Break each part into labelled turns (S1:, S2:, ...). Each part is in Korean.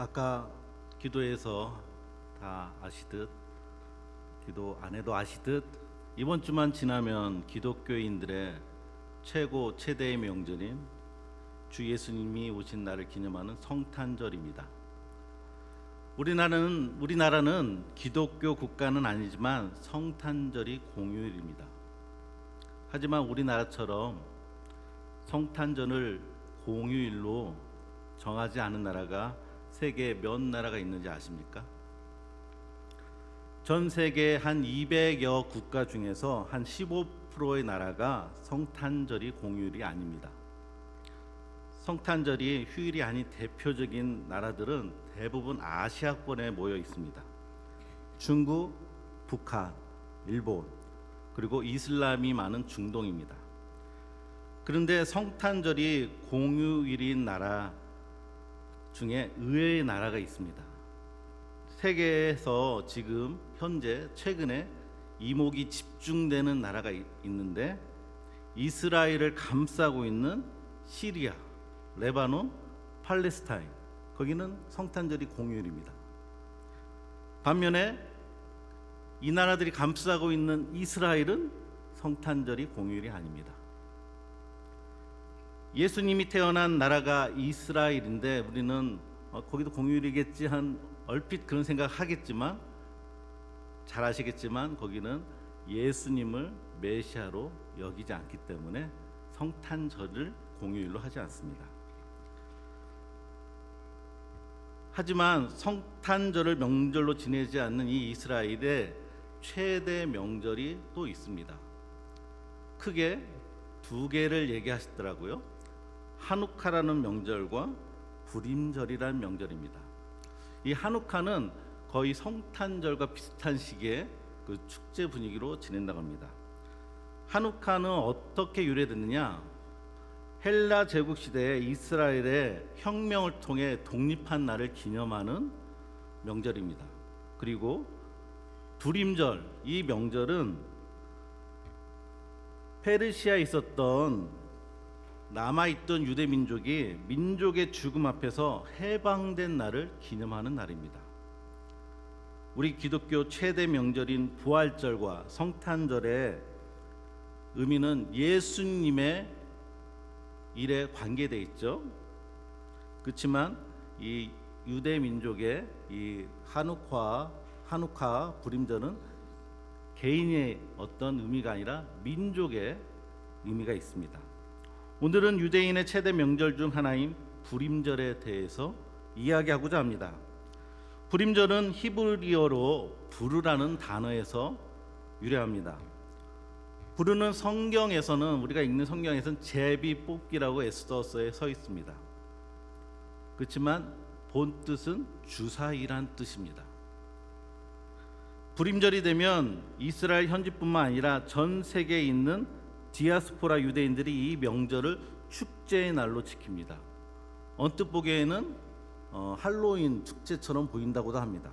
S1: 아까 기도에서 다 아시듯, 기도 안 해도 아시듯, 이번 주만 지나면 기독교인들의 최대의 명절인 주 예수님이 오신 날을 기념하는 성탄절입니다. 우리나라는 기독교 국가는 아니지만 성탄절이 공휴일입니다. 하지만 우리나라처럼 성탄절을 공휴일로 정하지 않은 나라가 세계에 몇 나라가 있는지 아십니까? 전 세계 한 200여 국가 중에서 한 15%의 나라가 성탄절이 공휴일이 아닙니다. 성탄절이 휴일이 아닌 대표적인 나라들은 대부분 아시아권에 모여 있습니다. 중국, 북한, 일본, 그리고 이슬람이 많은 중동입니다. 그런데 성탄절이 공휴일인 나라 중에 의외의 나라가 있습니다. 세계에서 지금 현재 최근에 이목이 집중되는 나라가 있는데, 이스라엘을 감싸고 있는 시리아, 레바논, 팔레스타인, 거기는 성탄절이 공휴일입니다. 반면에 이 나라들이 감싸고 있는 이스라엘은 성탄절이 공휴일이 아닙니다. 예수님이 태어난 나라가 이스라엘인데 우리는 거기도 공휴일이겠지 한 얼핏 그런 생각하겠지만, 잘 아시겠지만 거기는 예수님을 메시아로 여기지 않기 때문에 성탄절을 공휴일로 하지 않습니다. 하지만 성탄절을 명절로 지내지 않는 이 이스라엘의 최대 명절이 또 있습니다. 크게 두 개를 얘기하시더라고요. 하누카라는 명절과 불임절이라는 명절입니다. 이 하누카는 거의 성탄절과 비슷한 시기에 그 축제 분위기로 지낸다고 합니다. 하누카는 어떻게 유래됐느냐? 헬라 제국 시대에 이스라엘의 혁명을 통해 독립한 날을 기념하는 명절입니다. 그리고 불임절, 이 명절은 페르시아에 있었던 남아있던 유대 민족이 민족의 죽음 앞에서 해방된 날을 기념하는 날입니다. 우리 기독교 최대 명절인 부활절과 성탄절의 의미는 예수님의 일에 관계되어 있죠. 그렇지만 이 유대 민족의 이 하누카 불임절은 개인의 어떤 의미가 아니라 민족의 의미가 있습니다. 오늘은 유대인의 최대 명절 중 하나인 불임절에 대해서 이야기하고자 합니다. 불임절은 히브리어로 부르라는 단어에서 유래합니다. 부르는 성경에서는, 우리가 읽는 성경에서는 제비 뽑기라고 에스더서에 서 있습니다. 그렇지만 본 뜻은 주사위란 뜻입니다. 불임절이 되면 이스라엘 현지뿐만 아니라 전 세계에 있는 디아스포라 유대인들이 이 명절을 축제의 날로 지킵니다. 언뜻 보기에는 할로윈 축제처럼 보인다고도 합니다.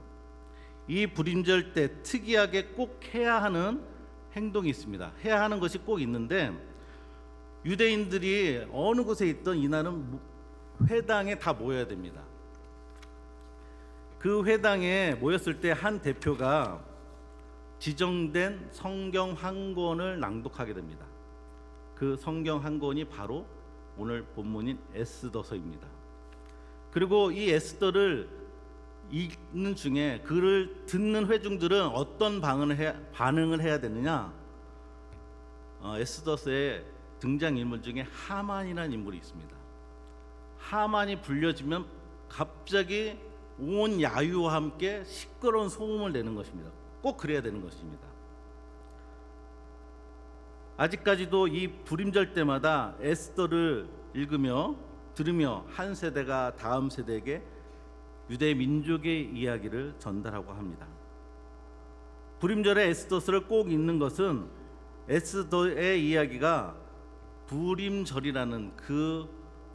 S1: 이 불임절 때 특이하게 꼭 해야 하는 행동이 있습니다. 해야 하는 것이 꼭 있는데, 유대인들이 어느 곳에 있던 이날은 회당에 다 모여야 됩니다. 그 회당에 모였을 때 한 대표가 지정된 성경 한 권을 낭독하게 됩니다. 그 성경 한 권이 바로 오늘 본문인 에스더서입니다. 그리고 이 에스더를 읽는 중에 그를 듣는 회중들은 어떤 반응을 해야 되느냐? 에스더서의 등장인물 중에 하만이라는 인물이 있습니다. 하만이 불려지면 갑자기 온 야유와 함께 시끄러운 소음을 내는 것입니다. 꼭 그래야 되는 것입니다. 아직까지도 이 불임절 때마다 에스더를 읽으며 들으며 한 세대가 다음 세대에게 유대 민족의 이야기를 전달하고 합니다. 불임절에 에스더서를 꼭 읽는 것은 에스더의 이야기가 불임절이라는 그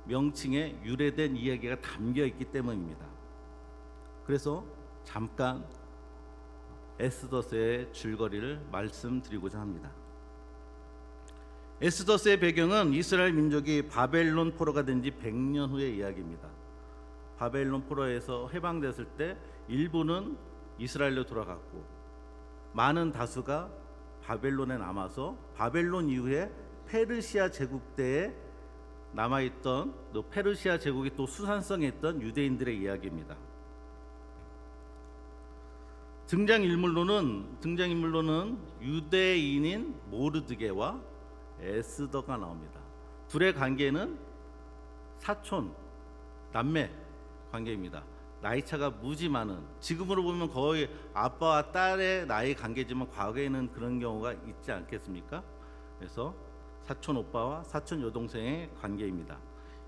S1: 명칭에 유래된 이야기가 담겨 있기 때문입니다. 그래서 잠깐 에스더서의 줄거리를 말씀드리고자 합니다. 에스더서의 배경은 이스라엘 민족이 바벨론 포로가 된 지 100년 후의 이야기입니다. 바벨론 포로에서 해방됐을 때 일부는 이스라엘로 돌아갔고 많은 다수가 바벨론에 남아서 바벨론 이후에 페르시아 제국 때에 남아있던 또 페르시아 제국이 또 수산성했던 유대인들의 이야기입니다. 등장인물로는 유대인인 모르드게와 에스더가 나옵니다. 둘의 관계는 사촌, 남매 관계입니다. 나이 차가 무지 많은, 지금으로 보면 거의 아빠와 딸의 나이 관계지만 과거에는 그런 경우가 있지 않겠습니까? 그래서 사촌 오빠와 사촌 여동생의 관계입니다.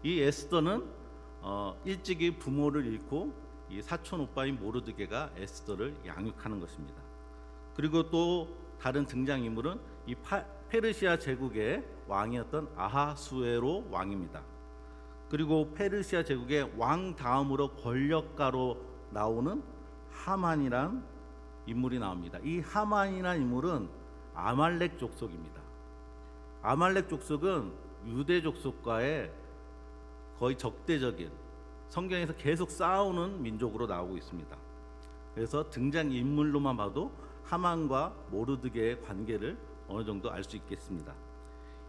S1: 이 에스더는 일찍이 부모를 잃고 이 사촌 오빠인 모르드게가 에스더를 양육하는 것입니다. 그리고 또 다른 등장인물은 이 페르시아 제국의 왕이었던 아하수에로 왕입니다. 그리고 페르시아 제국의 왕 다음으로 권력가로 나오는 하만이란 인물이 나옵니다. 이 하만이란 인물은 아말렉 족속입니다. 아말렉 족속은 유대 족속과의 거의 적대적인, 성경에서 계속 싸우는 민족으로 나오고 있습니다. 그래서 등장인물로만 봐도 하만과 모르드게의 관계를 어느 정도 알 수 있겠습니다.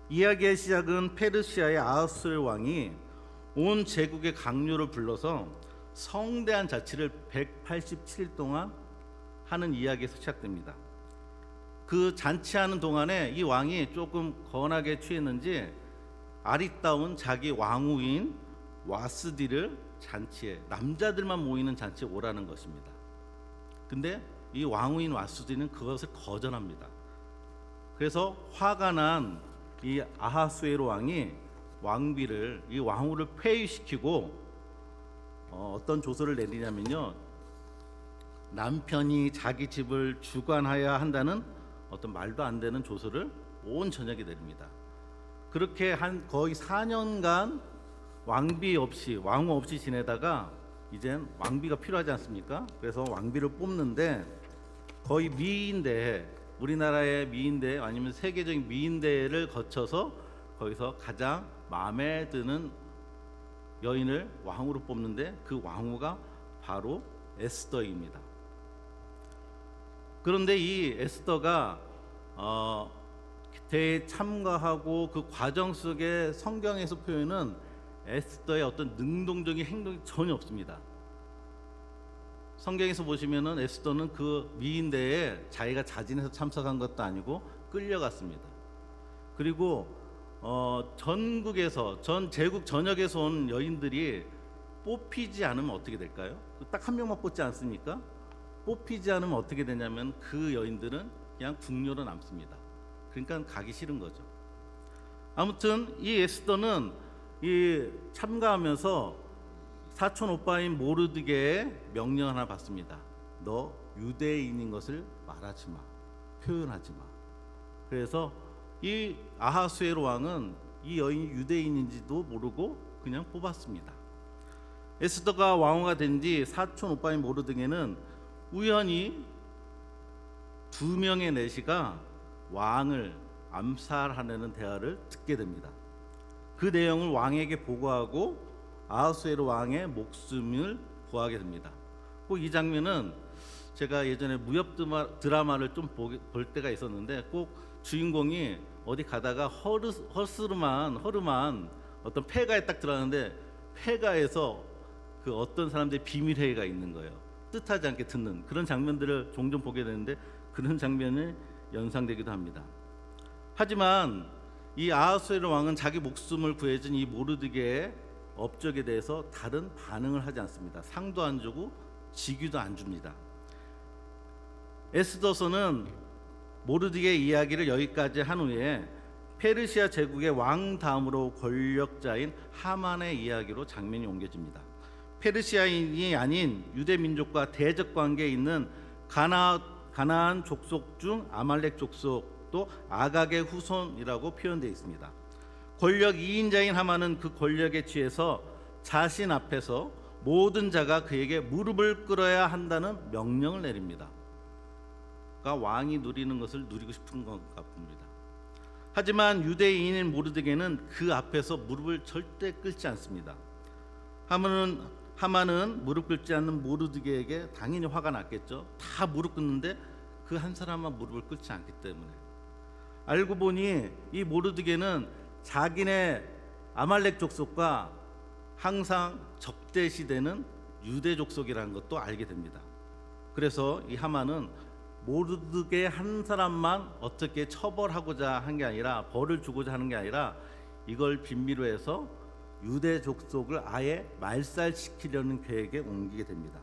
S1: 이야기의 시작은 페르시아의 아하수엘 왕이 온 제국의 강요를 불러서 성대한 자치를 187일 동안 하는 이야기에서 시작됩니다. 그 잔치하는 동안에 이 왕이 조금 거나게 취했는지 아리따운 자기 왕후인 와스디를 잔치에, 남자들만 모이는 잔치에 오라는 것입니다. 근데 이 왕후인 와스디는 그것을 거절합니다. 그래서 화가 난 이 아하수에로 왕이 왕비를, 이 왕후를 폐위시키고 어떤 조서를 내리냐면요, 남편이 자기 집을 주관하여야 한다는 어떤 말도 안 되는 조서를 온 전역에 내립니다. 그렇게 한 거의 4년간 왕비 없이, 왕후 없이 지내다가 이젠 왕비가 필요하지 않습니까? 그래서 왕비를 뽑는데 거의 미인대회, 우리나라의 미인대회 아니면 세계적인 미인대회를 거쳐서 거기서 가장 마음에 드는 여인을 왕후로 뽑는데 그 왕후가 바로 에스더입니다. 그런데 이 에스더가 대회에 참가하고 그 과정 속에 성경에서 표현은 에스더의 어떤 능동적인 행동이 전혀 없습니다. 성경에서 보시면은 에스더는 그 미인대회에 자기가 자진해서 참석한 것도 아니고 끌려갔습니다. 그리고 전국에서, 전 제국 전역에서 온 여인들이 뽑히지 않으면 어떻게 될까요? 딱 한 명만 뽑지 않습니까? 뽑히지 않으면 어떻게 되냐면 그 여인들은 그냥 궁녀로 남습니다. 그러니까 가기 싫은 거죠. 아무튼 이 에스더는 이 참가하면서 사촌 오빠인 모르드게의 명령 하나 받습니다. 너 유대인인 것을 말하지 마, 표현하지 마. 그래서 이 아하수에로 왕은 이 여인이 유대인인지도 모르고 그냥 뽑았습니다. 에스더가 왕후가 된 뒤 사촌 오빠인 모르드게는 우연히 2명의 내시가 왕을 암살하려는 대화를 듣게 됩니다. 그 내용을 왕에게 보고하고 아하수에로 왕의 목숨을 구하게 됩니다. 꼭 이 장면은 제가 예전에 무협 드라마를 좀 볼 때가 있었는데 꼭 주인공이 어디 가다가 허름한 어떤 폐가에 딱 들어가는데 폐가에서 그 어떤 사람들의 비밀 회의가 있는 거예요. 뜻하지 않게 듣는 그런 장면들을 종종 보게 되는데 그런 장면이 연상되기도 합니다. 하지만 이 아하수에로 왕은 자기 목숨을 구해준 이 모르드게의 업적에 대해서 다른 반응을 하지 않습니다. 상도 안 주고 직위도 안 줍니다. 에스더서는 모르드게의 이야기를 여기까지 한 후에 페르시아 제국의 왕 다음으로 권력자인 하만의 이야기로 장면이 옮겨집니다. 페르시아인이 아닌 유대 민족과 대적 관계에 있는 가나안 족속 중 아말렉 족속도 아각의 후손이라고 표현되어 있습니다. 권력 2인자인 하만은 그 권력에 취해서 자신 앞에서 모든 자가 그에게 무릎을 꿇어야 한다는 명령을 내립니다. 그러니까 왕이 누리는 것을 누리고 싶은 건가 봅니다. 하지만 유대인인 모르드게는 그 앞에서 무릎을 절대 꿇지 않습니다. 하만은 하만은 무릎 꿇지 않는 모르드게에게 당연히 화가 났겠죠. 다 무릎 꿇는데 그 한 사람만 무릎을 꿇지 않기 때문에. 알고 보니 이 모르드게는 자기네 아말렉 족속과 항상 적대시되는 유대 족속이라는 것도 알게 됩니다. 그래서 이 하만은 모르드게 한 사람만 어떻게 처벌하고자 한 게 아니라, 벌을 주고자 하는 게 아니라, 이걸 빌미로 해서 유대 족속을 아예 말살시키려는 계획에 옮기게 됩니다.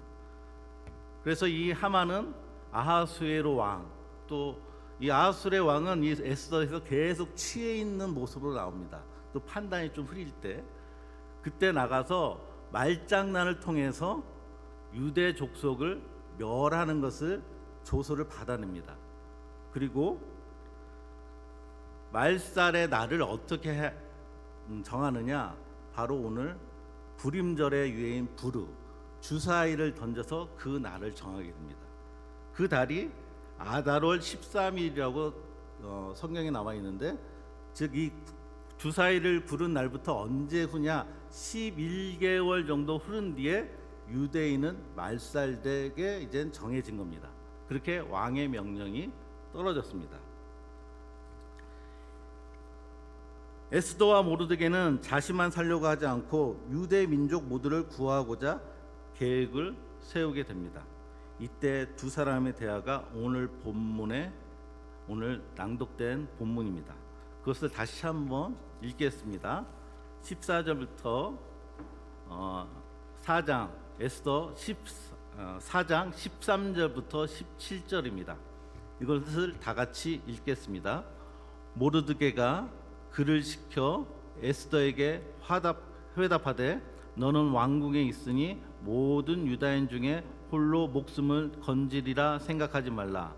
S1: 그래서 이 하만은 아하수에로 왕, 또 이 아하수에로 왕은 이 에스더에서 계속 취해 있는 모습으로 나옵니다. 또 판단이 좀 흐릴 때, 그때 나가서 말장난을 통해서 유대 족속을 멸하는 것을 조서를 받아냅니다. 그리고 말살의 날을 어떻게 정하느냐, 바로 오늘 불임절의 유해인 부르, 주사위를 던져서 그 날을 정하게 됩니다. 그 달이 아달월 13일이라고 성경에 나와 있는데, 즉 이 주사위를 부른 날부터 언제 후냐, 11개월 정도 흐른 뒤에 유대인은 말살되게 이제 정해진 겁니다. 그렇게 왕의 명령이 떨어졌습니다. 에스더와 모르드게는 자신만 살려고 하지 않고 유대 민족 모두를 구하고자 계획을 세우게 됩니다. 이때 두 사람의 대화가 오늘 낭독된 본문입니다. 그것을 다시 한번 읽겠습니다. 14절부터 4장 에스더 4장 13절부터 17절입니다. 이것을 다 같이 읽겠습니다. 모르드게가 그를 시켜 에스더에게 회답하되, 너는 왕궁에 있으니 모든 유다인 중에 홀로 목숨을 건지리라 생각하지 말라.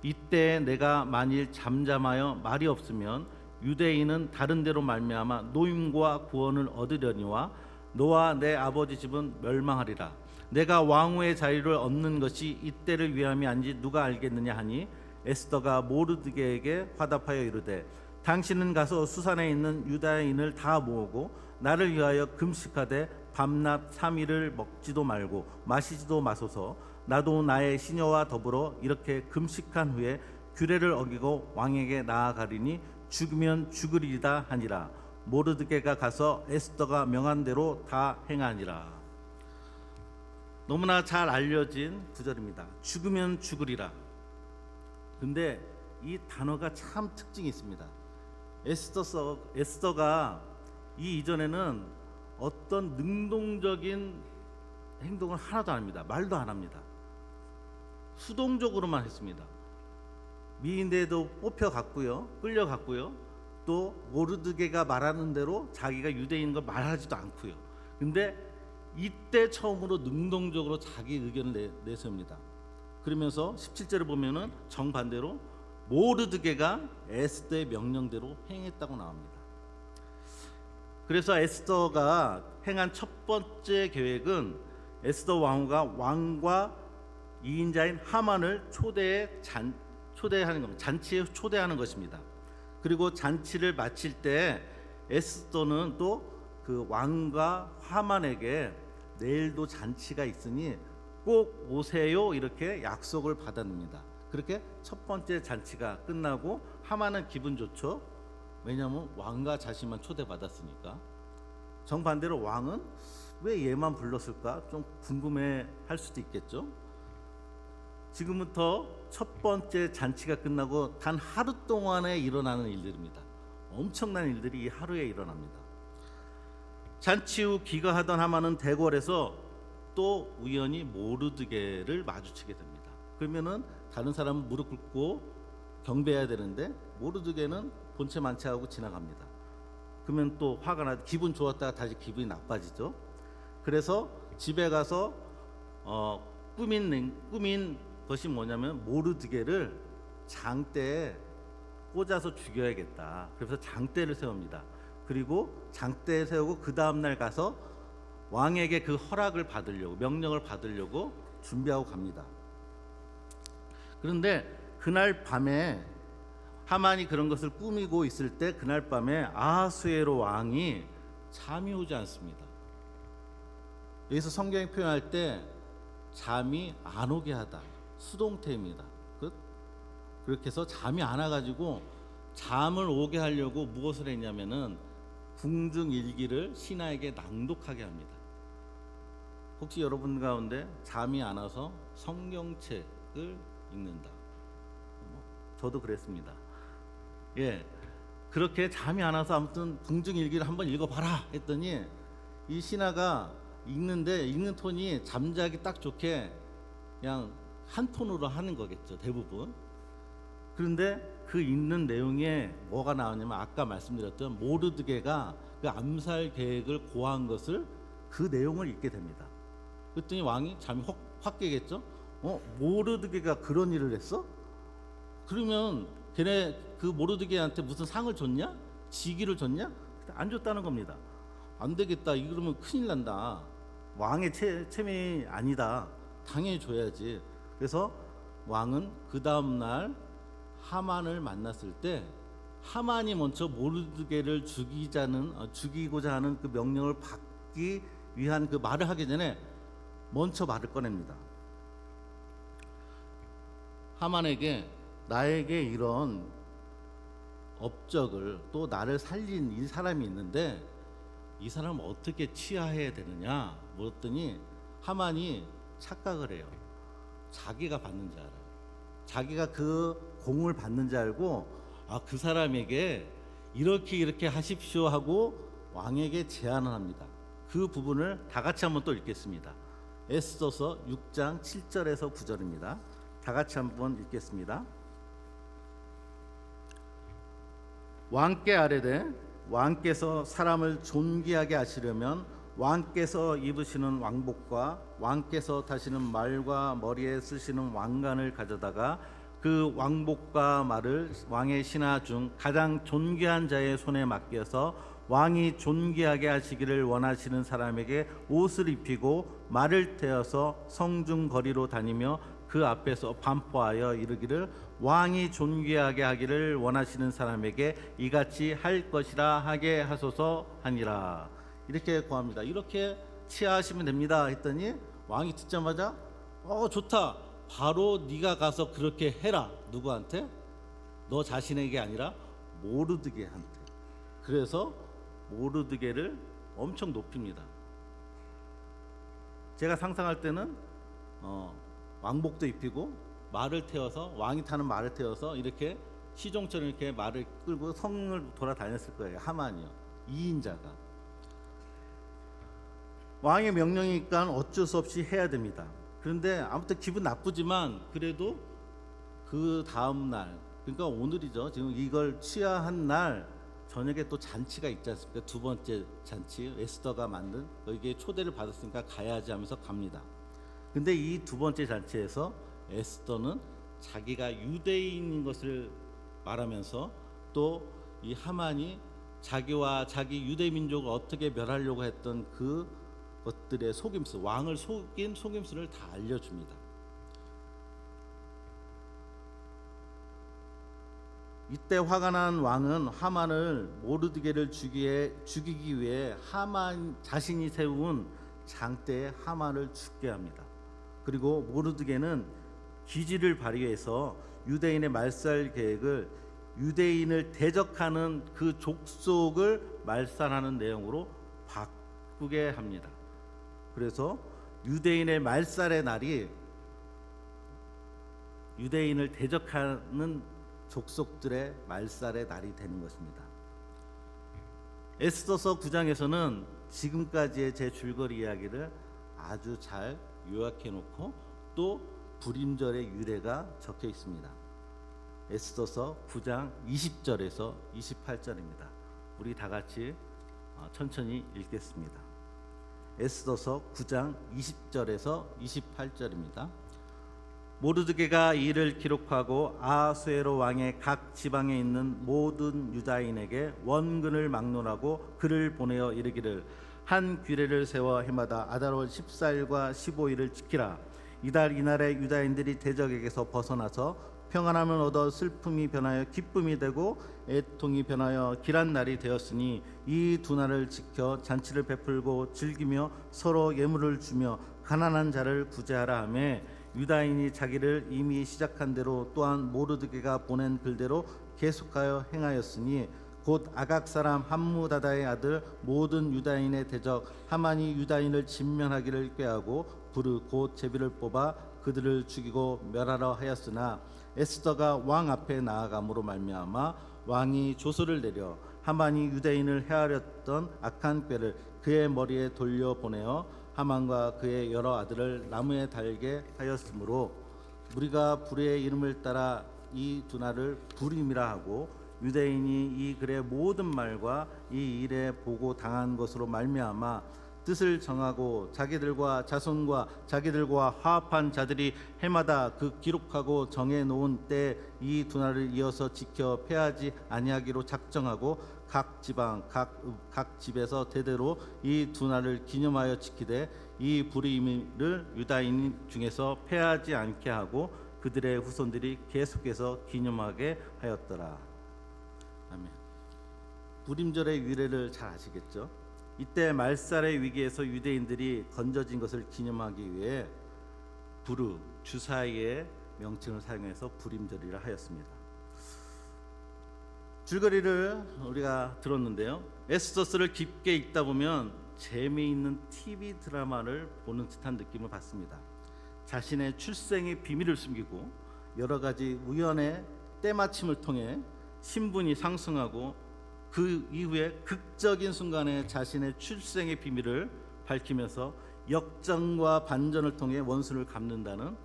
S1: 이때 내가 만일 잠잠하여 말이 없으면 유대인은 다른 데로 말미암아 노임과 구원을 얻으려니와 너와 내 아버지 집은 멸망하리라. 내가 왕후의 자리를 얻는 것이 이때를 위함이 아닌지 누가 알겠느냐 하니, 에스더가 모르드게에게 화답하여 이르되, 당신은 가서 수산에 있는 유다인을 다 모으고 나를 위하여 금식하되 밤낮 3일을 먹지도 말고 마시지도 마소서. 나도 나의 시녀와 더불어 이렇게 금식한 후에 규례를 어기고 왕에게 나아가리니 죽으면 죽으리이다 하니라. 모르드게가 가서 에스더가 명한 대로 다 행하니라. 너무나 잘 알려진 구절입니다. 죽으면 죽으리라. 근데 이 단어가 참 특징이 있습니다. 에스더가 이 이전에는 어떤 능동적인 행동을 하나도 안 합니다. 말도 안 합니다. 수동적으로만 했습니다. 미인대에도 뽑혀갔고요, 끌려갔고요, 또 모르드게가 말하는 대로 자기가 유대인인 걸 말하지도 않고요. 근데 이때 처음으로 능동적으로 자기 의견을 내세웁니다. 그러면서 17절을 보면은 정반대로 모르드게가 에스더의 명령대로 행했다고 나옵니다. 그래서 에스더가 행한 첫 번째 계획은 에스더 왕후가 왕과 이인자인 하만을 초대하는 겁니다. 잔치에 초대하는 것입니다. 그리고 잔치를 마칠 때 에스더는 또 그 왕과 하만에게 내일도 잔치가 있으니 꼭 오세요 이렇게 약속을 받아냅니다. 그렇게 첫 번째 잔치가 끝나고 하만은 기분 좋죠. 왜냐하면 왕과 자신만 초대받았으니까. 정반대로 왕은 왜 얘만 불렀을까 좀 궁금해할 수도 있겠죠. 지금부터 첫 번째 잔치가 끝나고 단 하루 동안에 일어나는 일들입니다. 엄청난 일들이 이 하루에 일어납니다. 잔치 후 귀가하던 하만은 대궐에서 또 우연히 모르드게를 마주치게 됩니다. 그러면은 다른 사람은 무릎 꿇고 경배해야 되는데 모르드게는 본체 만취하고 지나갑니다. 그러면 또 화가 나, 기분 좋았다가 다시 기분이 나빠지죠. 그래서 집에 가서 꾸민 것이 뭐냐면 모르드게를 장대에 꽂아서 죽여야겠다. 그래서 장대를 세웁니다. 그리고 장대에 세우고 그 다음날 가서 왕에게 그 허락을 받으려고, 명령을 받으려고 준비하고 갑니다. 그런데 그날 밤에 하만이 그런 것을 꾸미고 있을 때 그날 밤에 아하수에로 왕이 잠이 오지 않습니다. 여기서 성경이 표현할 때 잠이 안 오게 하다, 수동태입니다. 그렇게 해서 잠이 안 와가지고 잠을 오게 하려고 무엇을 했냐면은 궁중일기를 신하에게 낭독하게 합니다. 혹시 여러분 가운데 잠이 안 와서 성경책을 읽는다? 저도 그랬습니다. 예, 그렇게 잠이 안 와서 아무튼 궁중일기를 한번 읽어봐라 했더니 이 신하가 읽는데 읽는 톤이 잠자기 딱 좋게 그냥 한 톤으로 하는 거겠죠, 대부분. 그런데 그 읽는 내용에 뭐가 나오냐면 아까 말씀드렸던 모르드게가 그 암살 계획을 고한 것을, 그 내용을 읽게 됩니다. 그랬더니 왕이 잠이 확 깨겠죠. 모르드게가 그런 일을 했어? 그러면 걔네 그 모르드게한테 무슨 상을 줬냐? 직위를 줬냐? 안 줬다는 겁니다. 안 되겠다, 이러면 큰일 난다, 왕의 체면이 아니다, 당연히 줘야지. 그래서 왕은 그 다음날 하만을 만났을 때 하만이 먼저 모르드게를 죽이고자 하는 그 명령을 받기 위한 그 말을 하기 전에 먼저 말을 꺼냅니다. 하만에게 나에게 이런 업적을, 또 나를 살린 이 사람이 있는데 이 사람을 어떻게 취하해야 되느냐 물었더니 하만이 착각을 해요. 자기가 받는 줄 알아요. 자기가 그 공을 받는 줄 알고 그 사람에게 이렇게 하십시오 하고 왕에게 제안을 합니다. 그 부분을 다 같이 한번 또 읽겠습니다. 에스더서 6장 7절에서 9절입니다. 다 같이 한번 읽겠습니다. 왕께 아뢰되 왕께서 사람을 존귀하게 하시려면 왕께서 입으시는 왕복과 왕께서 타시는 말과 머리에 쓰시는 왕관을 가져다가 그 왕복과 말을 왕의 신하 중 가장 존귀한 자의 손에 맡겨서 왕이 존귀하게 하시기를 원하시는 사람에게 옷을 입히고 말을 태워서 성중 거리로 다니며 그 앞에서 반포하여 이르기를 왕이 존귀하게 하기를 원하시는 사람에게 이같이 할 것이라 하게 하소서 하니라. 이렇게 구합니다. 이렇게 취하하시면 됩니다 했더니 왕이 듣자마자 좋다, 바로 네가 가서 그렇게 해라. 누구한테? 너 자신에게 아니라 모르드게한테. 그래서 모르드게를 엄청 높입니다. 제가 상상할 때는 왕복도 입히고 말을 태워서, 왕이 타는 말을 태워서 이렇게 시종처럼 이렇게 말을 끌고 성을 돌아다녔을 거예요. 하만이요, 2인자가. 왕의 명령이니까 어쩔 수 없이 해야 됩니다. 그런데 아무튼 기분 나쁘지만 그래도 그 다음 날, 그러니까 오늘이죠, 지금 이걸 취하한 날 저녁에 또 잔치가 있지 않습니까? 두 번째 잔치, 에스더가 만든, 여기에 초대를 받았으니까 가야지 하면서 갑니다. 근데 이 두 번째 잔치에서 에스더는 자기가 유대인인 것을 말하면서 또 이 하만이 자기와 자기 유대 민족을 어떻게 멸하려고 했던 그 것들의 속임수, 왕을 속인 속임수를 다 알려줍니다. 이때 화가 난 왕은 하만을, 모르드게를 죽이기 위해 하만 자신이 세운 장대에 하만을 죽게 합니다. 그리고 모르드게는 기지를 발휘해서 유대인의 말살 계획을, 유대인을 대적하는 그 족속을 말살하는 내용으로 바꾸게 합니다. 그래서 유대인의 말살의 날이 유대인을 대적하는 족속들의 말살의 날이 되는 것입니다. 에스더서 9장에서는 지금까지의 제 줄거리 이야기를 아주 잘 요약해 놓고 또 불임절의 유래가 적혀 있습니다. 에스더서 9장 20절에서 28절입니다. 우리 다 같이 천천히 읽겠습니다. 에스더서 9장 20절에서 28절입니다. 모르드게가 이를 기록하고 아하수에로 왕의 각 지방에 있는 모든 유다인에게 원근을 막론하고 글을 보내어 이르기를 한 규례를 세워 해마다 아달월 14일과 15일을 지키라. 이달 이날에 유다인들이 대적에게서 벗어나서 평안함을 얻어 슬픔이 변하여 기쁨이 되고 애통이 변하여 길한 날이 되었으니 이 두 날을 지켜 잔치를 베풀고 즐기며 서로 예물을 주며 가난한 자를 구제하라 하며 유다인이 자기를 이미 시작한 대로 또한 모르드게가 보낸 글대로 계속하여 행하였으니 곧 아각 사람 함무다다의 아들 모든 유다인의 대적 하만이 유다인을 진면하기를 꾀하고 부르 곧 제비를 뽑아 그들을 죽이고 멸하러 하였으나 에스더가 왕 앞에 나아감으로 말미암아 왕이 조서를 내려 하만이 유다인을 헤아렸던 악한 꾀를 그의 머리에 돌려 보내어 하만과 그의 여러 아들을 나무에 달게 하였으므로 우리가 불의 이름을 따라 이 두 날을 불임이라 하고 유대인이 이 글의 모든 말과 이 일에 보고 당한 것으로 말미암아 뜻을 정하고 자기들과 자손과 자기들과 화합한 자들이 해마다 그 기록하고 정해 놓은 때 이 두 날을 이어서 지켜 패하지 아니하기로 작정하고 각 지방 각 집에서 대대로 이 두 날을 기념하여 지키되 이 불임을 유다인 중에서 패하지 않게 하고 그들의 후손들이 계속해서 기념하게 하였더라. 아멘. 불임절의 유래를 잘 아시겠죠? 이때 말살의 위기에서 유대인들이 건져진 것을 기념하기 위해 부르 주사위의 명칭을 사용해서 불임절이라 하였습니다. 줄거리를 우리가 들었는데요. 에스더스를 깊게 읽다 보면 재미있는 TV 드라마를 보는 듯한 느낌을 받습니다. 자신의 출생의 비밀을 숨기고 여러 가지 우연의 때마침을 통해 신분이 상승하고 그 이후에 극적인 순간에 자신의 출생의 비밀을 밝히면서 역전과 반전을 통해 원수를 갚는다는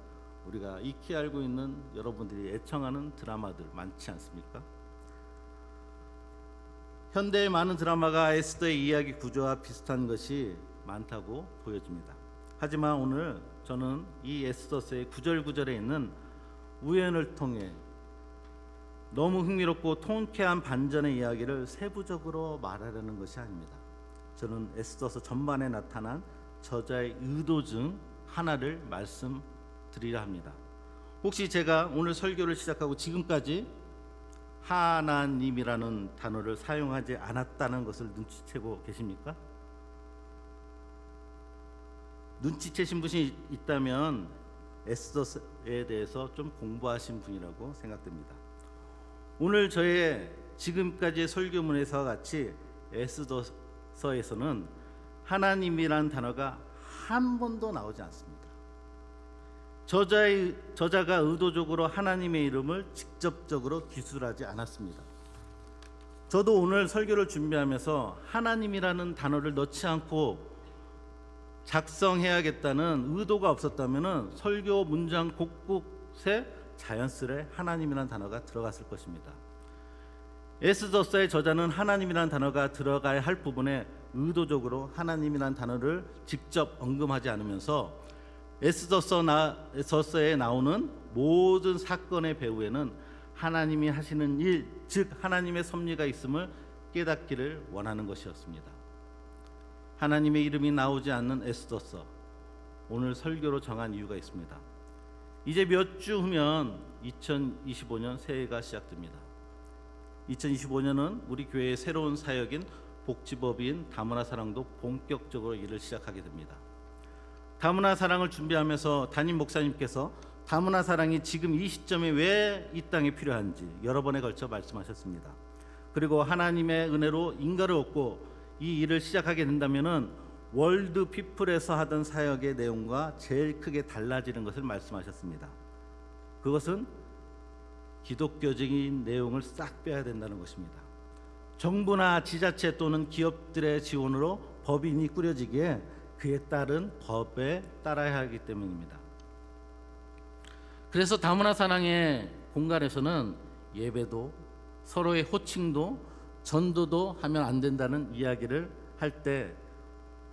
S1: 우리가 익히 알고 있는 여러분들이 애청하는 드라마들 많지 않습니까? 현대의 많은 드라마가 에스더의 이야기 구조와 비슷한 것이 많다고 보여집니다. 하지만 오늘 저는 이 에스더서의 구절구절에 있는 우연을 통해 너무 흥미롭고 통쾌한 반전의 이야기를 세부적으로 말하려는 것이 아닙니다. 저는 에스더서 전반에 나타난 저자의 의도 중 하나를 말씀드리려 합니다. 혹시 제가 오늘 설교를 시작하고 지금까지 하나님이라는 단어를 사용하지 않았다는 것을 눈치채고 계십니까? 눈치채신 분이 있다면 에스더에 대해서 좀 공부하신 분이라고 생각됩니다. 오늘 저의 지금까지의 설교문에서와 같이 에스더서에서는 하나님이란 단어가 한 번도 나오지 않습니다. 저자가 의도적으로 하나님의 이름을 직접적으로 기술하지 않았습니다. 저도 오늘 설교를 준비하면서 하나님이라는 단어를 넣지 않고 작성해야겠다는 의도가 없었다면 설교 문장 곳곳에 자연스레 하나님이라는 단어가 들어갔을 것입니다. 에스더서의 저자는 하나님이라는 단어가 들어가야 할 부분에 의도적으로 하나님이라는 단어를 직접 언급하지 않으면서 에스더서에 나오는 모든 사건의 배후에는 하나님이 하시는 일, 즉 하나님의 섭리가 있음을 깨닫기를 원하는 것이었습니다. 하나님의 이름이 나오지 않는 에스더서, 오늘 설교로 정한 이유가 있습니다. 이제 몇 주 후면 2025년 새해가 시작됩니다. 2025년은 우리 교회의 새로운 사역인 복지법인 다문화 사랑도 본격적으로 일을 시작하게 됩니다. 다문화 사랑을 준비하면서 담임 목사님께서 다문화 사랑이 지금 이 시점에 왜 이 땅에 필요한지 여러 번에 걸쳐 말씀하셨습니다. 그리고 하나님의 은혜로 인가를 얻고 이 일을 시작하게 된다면은 월드 피플에서 하던 사역의 내용과 제일 크게 달라지는 것을 말씀하셨습니다. 그것은 기독교적인 내용을 싹 빼야 된다는 것입니다. 정부나 지자체 또는 기업들의 지원으로 법인이 꾸려지기에 그에 따른 법에 따라야 하기 때문입니다. 그래서 다문화 사랑의 공간에서는 예배도 서로의 호칭도 전도도 하면 안 된다는 이야기를 할 때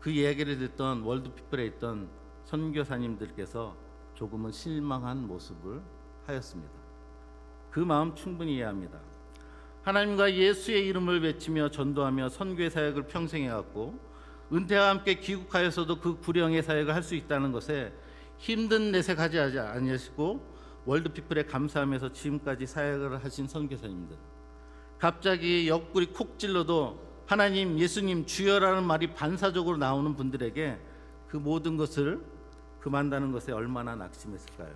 S1: 그 이야기를 듣던 월드피플에 있던 선교사님들께서 조금은 실망한 모습을 하였습니다. 그 마음 충분히 이해합니다. 하나님과 예수의 이름을 외치며 전도하며 선교의 사역을 평생 해왔고 은퇴와 함께 귀국하여서도 그 구령의 사역을 할 수 있다는 것에 힘든 내색하지 아니하시고 월드피플에 감사하면서 지금까지 사역을 하신 선교사님들, 갑자기 옆구리 콕 찔러도 하나님, 예수님, 주여라는 말이 반사적으로 나오는 분들에게 그 모든 것을 금한다는 것에 얼마나 낙심했을까요?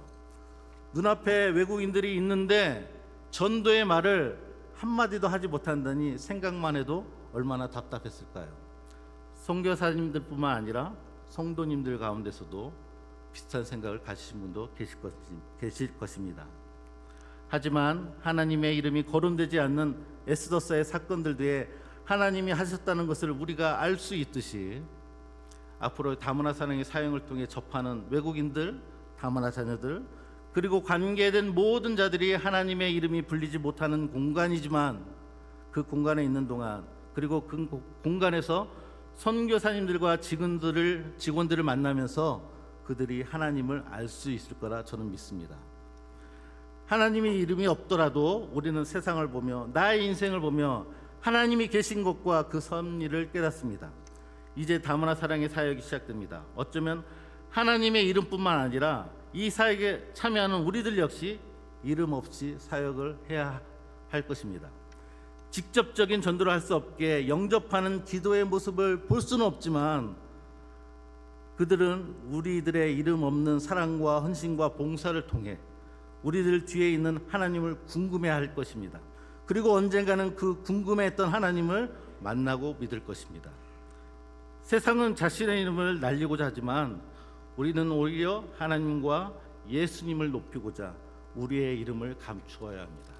S1: 눈앞에 외국인들이 있는데 전도의 말을 한마디도 하지 못한다니 생각만 해도 얼마나 답답했을까요? 선교사님들뿐만 아니라 성도님들 가운데서도 비슷한 생각을 가지신 분도 계실 것입니다. 하지만 하나님의 이름이 거론되지 않는 에스더서의 사건들 뒤에 하나님이 하셨다는 것을 우리가 알 수 있듯이 앞으로 다문화 사랑의 사역을 통해 접하는 외국인들, 다문화 자녀들, 그리고 관계된 모든 자들이 하나님의 이름이 불리지 못하는 공간이지만 그 공간에 있는 동안, 그리고 그 공간에서 선교사님들과 직원들을 만나면서 그들이 하나님을 알 수 있을 거라 저는 믿습니다. 하나님의 이름이 없더라도 우리는 세상을 보며 나의 인생을 보며 하나님이 계신 것과 그 섭리를 깨닫습니다. 이제 다문화 사랑의 사역이 시작됩니다. 어쩌면 하나님의 이름뿐만 아니라 이 사역에 참여하는 우리들 역시 이름 없이 사역을 해야 할 것입니다. 직접적인 전도를 할 수 없게 영접하는 기도의 모습을 볼 수는 없지만 그들은 우리들의 이름 없는 사랑과 헌신과 봉사를 통해 우리들 뒤에 있는 하나님을 궁금해할 것입니다. 그리고 언젠가는 그 궁금해했던 하나님을 만나고 믿을 것입니다. 세상은 자신의 이름을 날리고자 하지만 우리는 오히려 하나님과 예수님을 높이고자 우리의 이름을 감추어야 합니다.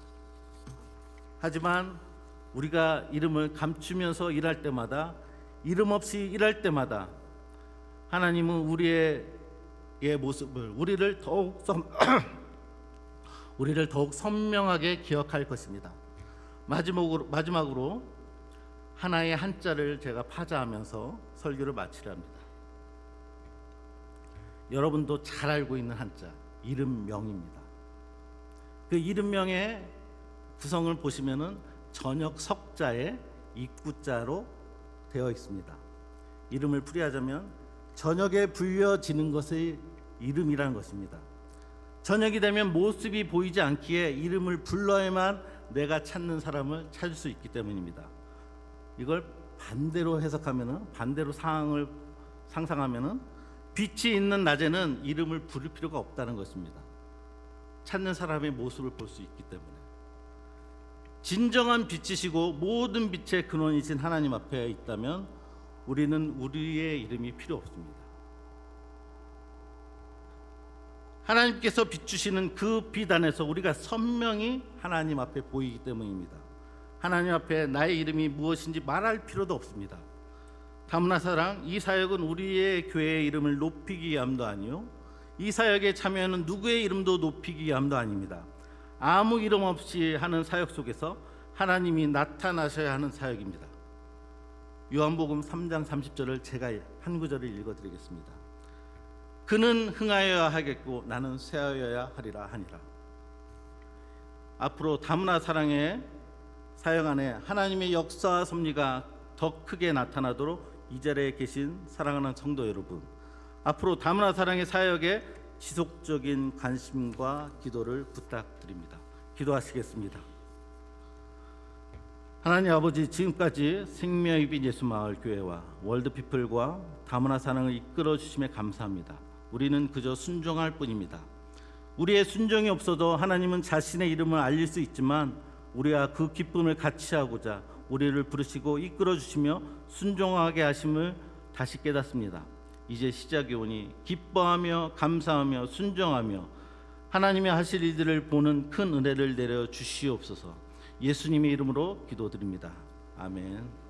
S1: 하지만 우리가 이름을 감추면서 일할 때마다, 이름 없이 일할 때마다 하나님은 우리의 모습을, 우리를 더욱 선명하게 기억할 것입니다. 마지막으로 하나의 한자를 제가 파자하면서 설교를 마치려 합니다. 여러분도 잘 알고 있는 한자, 이름명입니다. 그 이름명의 구성을 보시면은 저녁 석자에 입구자로 되어 있습니다. 이름을 풀이하자면 저녁에 불려지는 것의 이름이라는 것입니다. 저녁이 되면 모습이 보이지 않기에 이름을 불러야만 내가 찾는 사람을 찾을 수 있기 때문입니다. 이걸 반대로 해석하면은, 반대로 상황을 상상하면은 빛이 있는 낮에는 이름을 부를 필요가 없다는 것입니다. 찾는 사람의 모습을 볼 수 있기 때문에. 진정한 빛이시고 모든 빛의 근원이신 하나님 앞에 있다면 우리는 우리의 이름이 필요 없습니다. 하나님께서 비추시는 그 빛 안에서 우리가 선명히 하나님 앞에 보이기 때문입니다. 하나님 앞에 나의 이름이 무엇인지 말할 필요도 없습니다. 다문화 사랑, 이 사역은 우리의 교회의 이름을 높이기 위함도 아니요, 이 사역에 참여하는 누구의 이름도 높이기 위함도 아닙니다. 아무 이름 없이 하는 사역 속에서 하나님이 나타나셔야 하는 사역입니다. 요한복음 3장 30절을 제가 한 구절을 읽어드리겠습니다. 그는 흥하여야 하겠고 나는 쇠하여야 하리라 하니라. 앞으로 다문화 사랑의 사역 안에 하나님의 역사와 섭리가 더 크게 나타나도록 이 자리에 계신 사랑하는 성도 여러분, 앞으로 다문화 사랑의 사역에 지속적인 관심과 기도를 부탁드립니다. 기도하시겠습니다. 하나님 아버지, 지금까지 생명의 빛 예수마을교회와 월드피플과 다문화 사랑을 이끌어 주심에 감사합니다. 우리는 그저 순종할 뿐입니다. 우리의 순종이 없어도 하나님은 자신의 이름을 알릴 수 있지만 우리와 그 기쁨을 같이 하고자 우리를 부르시고 이끌어 주시며 순종하게 하심을 다시 깨닫습니다. 이제 시작이 오니 기뻐하며 감사하며 순종하며 하나님의 하실 일들을 보는 큰 은혜를 내려 주시옵소서. 예수님의 이름으로 기도드립니다. 아멘.